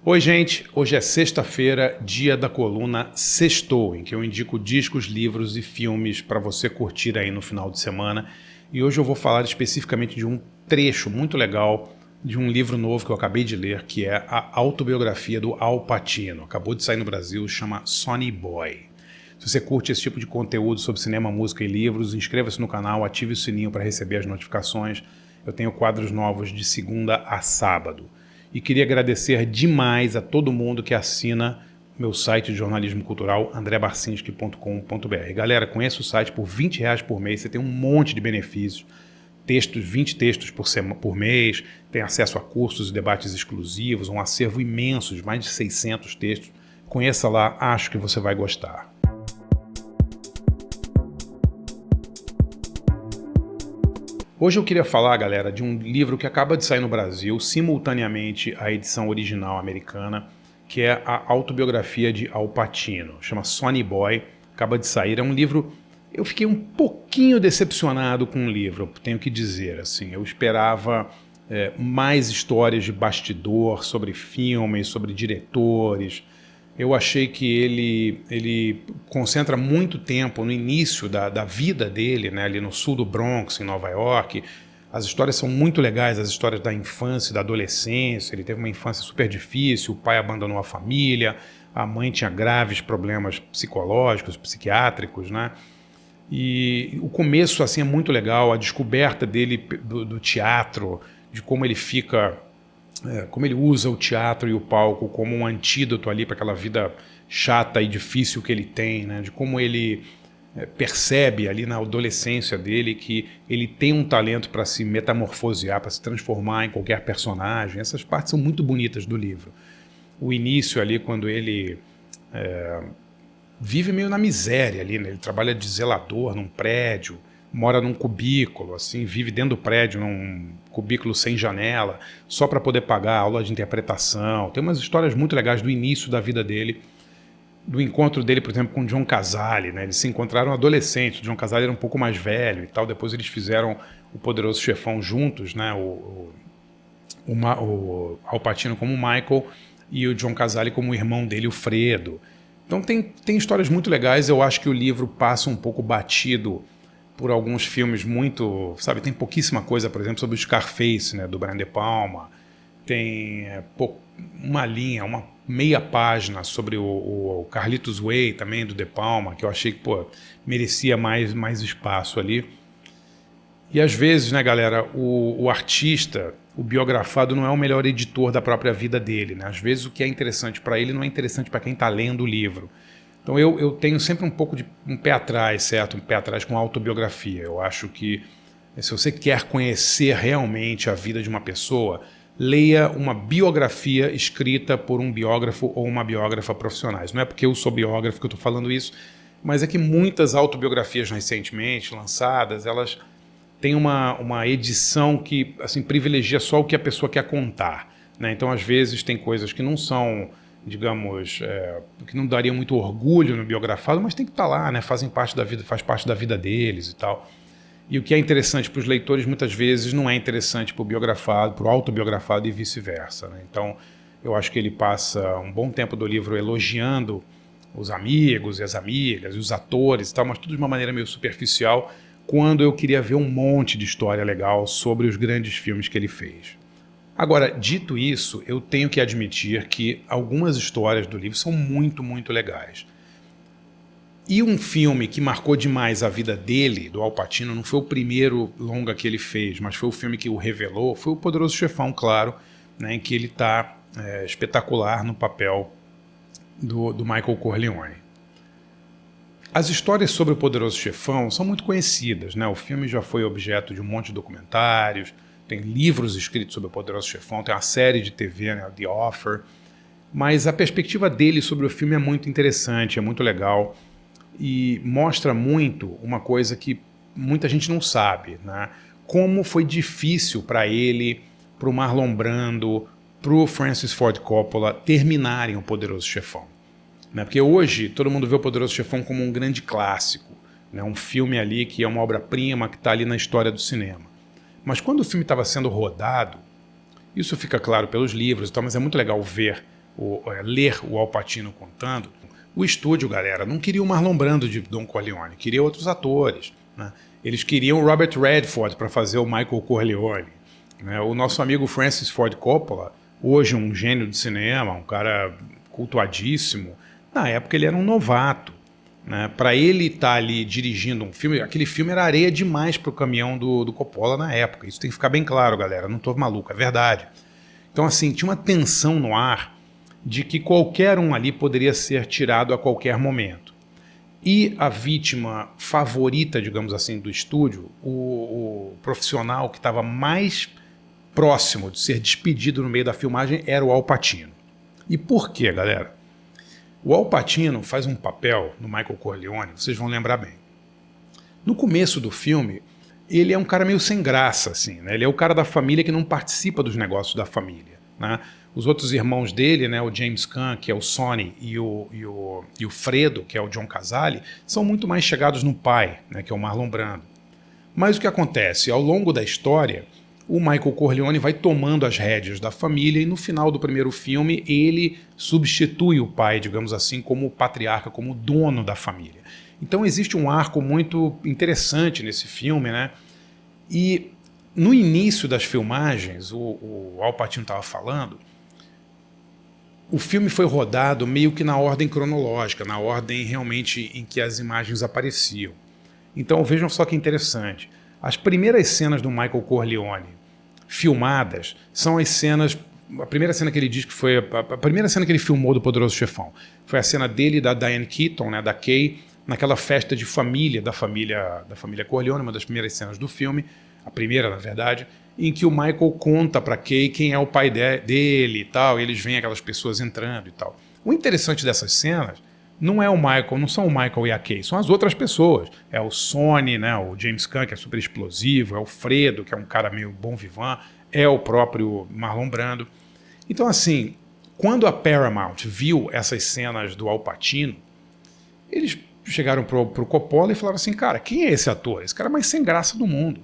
Oi, gente. Hoje é sexta-feira, dia da coluna Sextou, em que eu indico discos, livros e filmes para você curtir aí no final de semana. E hoje eu vou falar especificamente de um trecho muito legal de um livro novo que eu acabei de ler, que é a autobiografia do Al Pacino. Acabou de sair no Brasil, chama Sonny Boy. Se você curte esse tipo de conteúdo sobre cinema, música e livros, inscreva-se no canal, ative o sininho para receber as notificações. Eu tenho quadros novos de segunda a sábado. E queria agradecer demais a todo mundo que assina meu site de jornalismo cultural, andrebarcinski.com.br. Galera, conheça o site por R$20 por mês, você tem um monte de benefícios, 20 textos por mês, tem acesso a cursos e debates exclusivos, um acervo imenso de mais de 600 textos. Conheça lá, acho que você vai gostar. Hoje eu queria falar, galera, de um livro que acaba de sair no Brasil, simultaneamente à edição original americana, que é a autobiografia de Al Pacino. Chama Sonny Boy, acaba de sair. É um livro... Eu fiquei um pouquinho decepcionado com o livro, tenho que dizer. Assim, eu esperava mais histórias de bastidor sobre filmes, sobre diretores. Eu achei que ele concentra muito tempo no início da vida dele, né, ali no sul do Bronx, em Nova York. As histórias são muito legais, as histórias da infância e da adolescência. Ele teve uma infância super difícil, o pai abandonou a família, a mãe tinha graves problemas psicológicos, psiquiátricos, né? E o começo assim, é muito legal, a descoberta dele do teatro, de como ele fica... como ele usa o teatro e o palco como um antídoto ali para aquela vida chata e difícil que ele tem, né? De como ele percebe ali na adolescência dele que ele tem um talento para se metamorfosear, para se transformar em qualquer personagem. Essas partes são muito bonitas do livro. O início ali, quando ele vive meio na miséria ali, né? Ele trabalha de zelador num prédio, mora num cubículo, assim, vive dentro do prédio, num cubículo sem janela, só para poder pagar a aula de interpretação. Tem umas histórias muito legais do início da vida dele, do encontro dele, por exemplo, com o John Cazale, né? Eles se encontraram adolescentes, o John Cazale era um pouco mais velho e tal, depois eles fizeram o Poderoso Chefão juntos, né? O Al Pacino como Michael e o John Cazale como o irmão dele, o Fredo. Então tem histórias muito legais. Eu acho que o livro passa um pouco batido por alguns filmes muito, sabe, tem pouquíssima coisa, por exemplo, sobre o Scarface, né, do Brian De Palma, tem uma linha, uma meia página sobre o Carlitos Way também, do De Palma, que eu achei que, merecia mais espaço ali. E às vezes, né, galera, o artista, o biografado não é o melhor editor da própria vida dele, né? Às vezes o que é interessante para ele não é interessante para quem está lendo o livro. Então eu tenho sempre um pouco de um pé atrás, certo? Um pé atrás com autobiografia. Eu acho que se você quer conhecer realmente a vida de uma pessoa, leia uma biografia escrita por um biógrafo ou uma biógrafa profissionais. Não é porque eu sou biógrafo que eu estou falando isso, mas é que muitas autobiografias recentemente lançadas, elas têm uma edição que assim, privilegia só o que a pessoa quer contar, né? Então, às vezes, tem coisas que não são... digamos, que não daria muito orgulho no biografado, mas tem que estar lá, né? Faz parte da vida deles e tal. E o que é interessante para os leitores, muitas vezes, não é interessante para o biografado, para o autobiografado e vice-versa, né? Então, eu acho que ele passa um bom tempo do livro elogiando os amigos e as amigas, e os atores e tal, mas tudo de uma maneira meio superficial, quando eu queria ver um monte de história legal sobre os grandes filmes que ele fez. Agora, dito isso, eu tenho que admitir que algumas histórias do livro são muito, muito legais. E um filme que marcou demais a vida dele, do Al Pacino, não foi o primeiro longa que ele fez, mas foi o filme que o revelou, foi o Poderoso Chefão, claro, né, em que ele está espetacular no papel do Michael Corleone. As histórias sobre o Poderoso Chefão são muito conhecidas, né? O filme já foi objeto de um monte de documentários, tem livros escritos sobre o Poderoso Chefão, tem uma série de TV, né, The Offer, mas a perspectiva dele sobre o filme é muito interessante, é muito legal e mostra muito uma coisa que muita gente não sabe, né? Como foi difícil para ele, para o Marlon Brando, para o Francis Ford Coppola terminarem o Poderoso Chefão, né? Porque hoje todo mundo vê o Poderoso Chefão como um grande clássico, né? Um filme ali que é uma obra-prima, que está ali na história do cinema. Mas quando o filme estava sendo rodado, isso fica claro pelos livros e tal, mas é muito legal ver ler o Al Pacino contando, o estúdio, galera, não queria o Marlon Brando de Don Corleone, queria outros atores, né? Eles queriam o Robert Redford para fazer o Michael Corleone, né? O nosso amigo Francis Ford Coppola, hoje um gênio de cinema, um cara cultuadíssimo, na época ele era um novato, né? Para ele estar ali dirigindo um filme, aquele filme era areia demais para o caminhão do Coppola na época, isso tem que ficar bem claro, galera, não tô maluco, é verdade. Então assim, tinha uma tensão no ar de que qualquer um ali poderia ser tirado a qualquer momento. E a vítima favorita, digamos assim, do estúdio, o profissional que estava mais próximo de ser despedido no meio da filmagem era o Al Pacino. E por quê, galera? O Al Pacino faz um papel no Michael Corleone, vocês vão lembrar bem. No começo do filme, ele é um cara meio sem graça, assim, né? Ele é o cara da família que não participa dos negócios da família, né? Os outros irmãos dele, né, o James Caan, que é o Sonny, e o Fredo, que é o John Cazale, são muito mais chegados no pai, né, que é o Marlon Brando. Mas o que acontece? Ao longo da história, o Michael Corleone vai tomando as rédeas da família e no final do primeiro filme ele substitui o pai, digamos assim, como patriarca, como dono da família. Então existe um arco muito interessante nesse filme, né? E no início das filmagens, o Al Pacino estava falando, o filme foi rodado meio que na ordem cronológica, na ordem realmente em que as imagens apareciam. Então vejam só que interessante. As primeiras cenas do Michael Corleone filmadas são as cenas... A primeira cena que ele diz que foi... A primeira cena que ele filmou do Poderoso Chefão foi a cena dele e da Diane Keaton, né, da Kay, naquela festa de família da família Corleone, uma das primeiras cenas do filme, a primeira, na verdade, em que o Michael conta para Kay quem é o pai dele e tal, e eles veem aquelas pessoas entrando e tal. O interessante dessas cenas não é o Michael, não são o Michael e a Kay, são as outras pessoas. É o Sonny, né, o James Caan, que é super explosivo, é o Fredo, que é um cara meio bom vivant, é o próprio Marlon Brando. Então, assim, quando a Paramount viu essas cenas do Al Pacino, eles chegaram pro Coppola e falaram assim, cara, quem é esse ator? Esse cara é mais sem graça do mundo.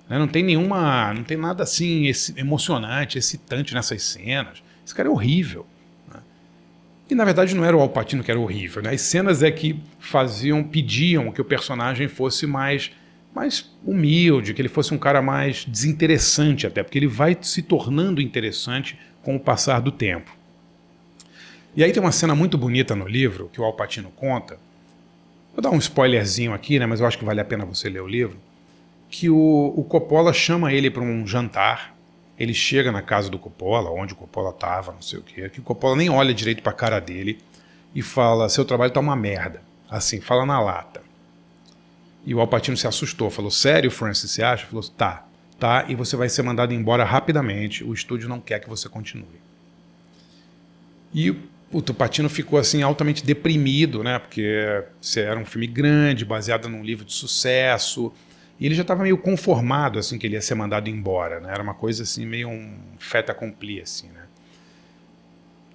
Não tem nada assim emocionante, excitante nessas cenas. Esse cara é horrível. Né? E na verdade não era o Al Pacino que era horrível. Né? As cenas é que pediam que o personagem fosse mais humilde, que ele fosse um cara mais desinteressante até, porque ele vai se tornando interessante com o passar do tempo. E aí tem uma cena muito bonita no livro que o Al Pacino conta. Vou dar um spoilerzinho aqui, né, mas eu acho que vale a pena você ler o livro. Que o Coppola chama ele para um jantar, ele chega na casa do Coppola, onde o Coppola estava, não sei o quê, que o Coppola nem olha direito para a cara dele e fala, seu trabalho tá uma merda, assim, fala na lata. E o Al Pacino se assustou, falou, sério, Francis, você acha? Falou, tá, e você vai ser mandado embora rapidamente, o estúdio não quer que você continue. E o Pacino ficou assim altamente deprimido, né, porque era um filme grande, baseado num livro de sucesso. E ele já estava meio conformado assim que ele ia ser mandado embora, né? Era uma coisa assim meio um fait accompli assim, né?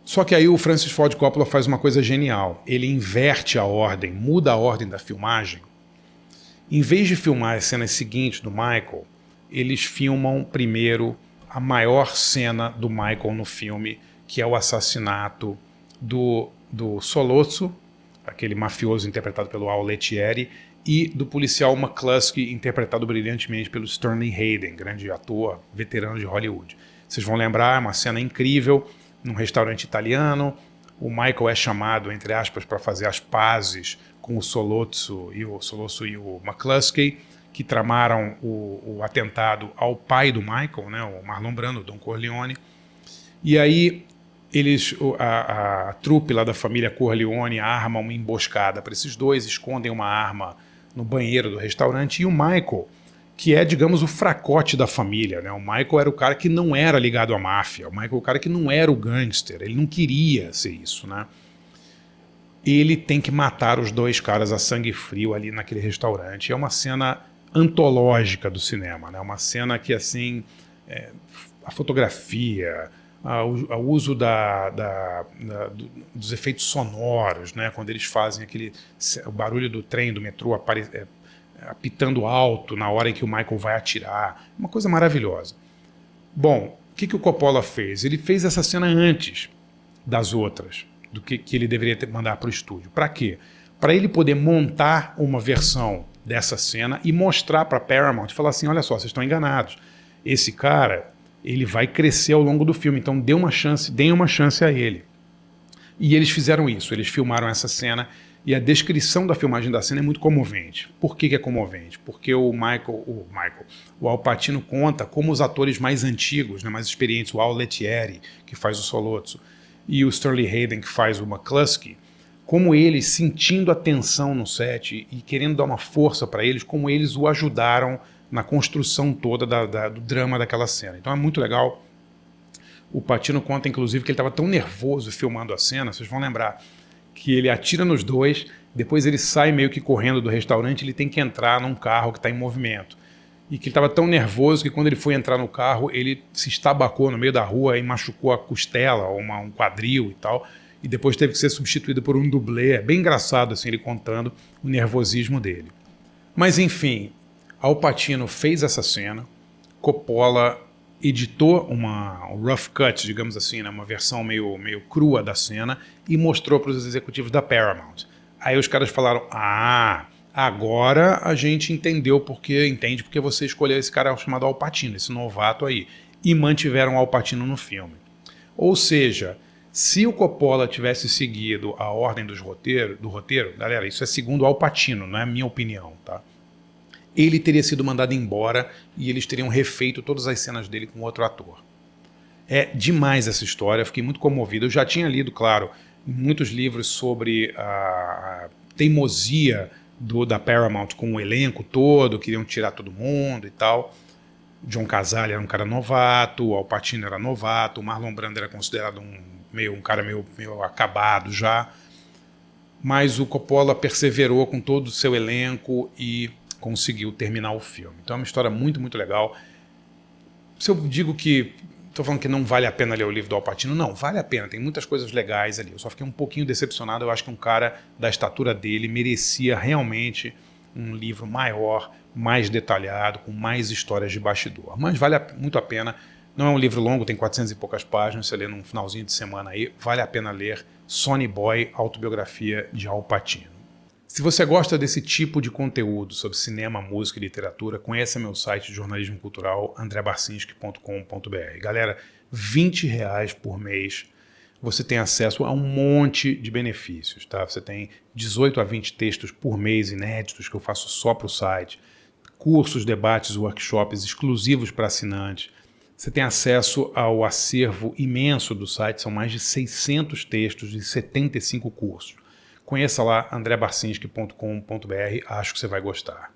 Só que aí o Francis Ford Coppola faz uma coisa genial. Ele inverte a ordem, muda a ordem da filmagem. Em vez de filmar as cenas seguintes do Michael, eles filmam primeiro a maior cena do Michael no filme, que é o assassinato do Solozzo, aquele mafioso interpretado pelo Al Lettieri, e do policial McCluskey, interpretado brilhantemente pelo Sterling Hayden, grande ator, veterano de Hollywood. Vocês vão lembrar, é uma cena incrível, num restaurante italiano, o Michael é chamado, entre aspas, para fazer as pazes com o Solozzo e o McCluskey, que tramaram o atentado ao pai do Michael, né, o Marlon Brando, Don Corleone. E aí a trupe lá da família Corleone arma uma emboscada para esses dois, escondem uma arma no banheiro do restaurante, e o Michael, que é, digamos, o fracote da família, né? O Michael era o cara que não era ligado à máfia, o Michael é o cara que não era o gangster, ele não queria ser isso, né? Ele tem que matar os dois caras a sangue frio ali naquele restaurante. É uma cena antológica do cinema, né? Uma cena que, assim, a fotografia, o uso dos efeitos sonoros, né? Quando eles fazem o barulho do trem, do metrô apitando alto na hora em que o Michael vai atirar, uma coisa maravilhosa. Bom, o que o Coppola fez? Ele fez essa cena antes, das outras, do que ele deveria mandar para o estúdio. Para quê? Para ele poder montar uma versão dessa cena e mostrar para a Paramount e falar assim, olha só, vocês estão enganados. Esse cara, ele vai crescer ao longo do filme, então deem uma chance a ele. E eles fizeram isso, eles filmaram essa cena e a descrição da filmagem da cena é muito comovente. Por que é comovente? Porque o Al Pacino conta como os atores mais antigos, né, mais experientes, o Al Lettieri, que faz o Solozzo, e o Sterling Hayden, que faz o McCluskey, como eles, sentindo a tensão no set e querendo dar uma força para eles, como eles o ajudaram na construção toda do drama daquela cena. Então é muito legal. O Pacino conta, inclusive, que ele estava tão nervoso filmando a cena, vocês vão lembrar, que ele atira nos dois, depois ele sai meio que correndo do restaurante, ele tem que entrar num carro que está em movimento. E que ele estava tão nervoso que quando ele foi entrar no carro, ele se estabacou no meio da rua e machucou a costela, ou um quadril e tal, e depois teve que ser substituído por um dublê. É bem engraçado assim, ele contando o nervosismo dele. Mas enfim, Al Pacino fez essa cena, Coppola editou um rough cut, digamos assim, né, uma versão meio crua da cena e mostrou para os executivos da Paramount. Aí os caras falaram, agora a gente entende porque você escolheu esse cara chamado Al Pacino, esse novato aí, e mantiveram Al Pacino no filme. Ou seja, se o Coppola tivesse seguido a ordem do roteiro, galera, isso é segundo Al Pacino, não é a minha opinião, tá? Ele teria sido mandado embora e eles teriam refeito todas as cenas dele com outro ator. É demais essa história, fiquei muito comovido. Eu já tinha lido, claro, muitos livros sobre a teimosia da Paramount com o elenco todo, queriam tirar todo mundo e tal. John Cazale era um cara novato, o Al Pacino era novato, o Marlon Brando era considerado um cara meio acabado já. Mas o Coppola perseverou com todo o seu elenco e conseguiu terminar o filme. Então é uma história muito, muito legal. Se eu digo que estou falando que não vale a pena ler o livro do Al Pacino, não, vale a pena, tem muitas coisas legais ali. Eu só fiquei um pouquinho decepcionado, eu acho que um cara da estatura dele merecia realmente um livro maior, mais detalhado, com mais histórias de bastidor. Mas vale muito a pena, não é um livro longo, tem 400 e poucas páginas, você lê num finalzinho de semana aí, vale a pena ler Sonny Boy, autobiografia de Al Pacino. Se você gosta desse tipo de conteúdo sobre cinema, música e literatura, conheça meu site de jornalismo cultural, andrebarcinski.com.br. Galera, R$20 por mês, você tem acesso a um monte de benefícios, tá? Você tem 18 a 20 textos por mês inéditos que eu faço só para o site, cursos, debates, workshops exclusivos para assinantes. Você tem acesso ao acervo imenso do site, são mais de 600 textos e 75 cursos. Conheça lá andrebarcinski.com.br, acho que você vai gostar.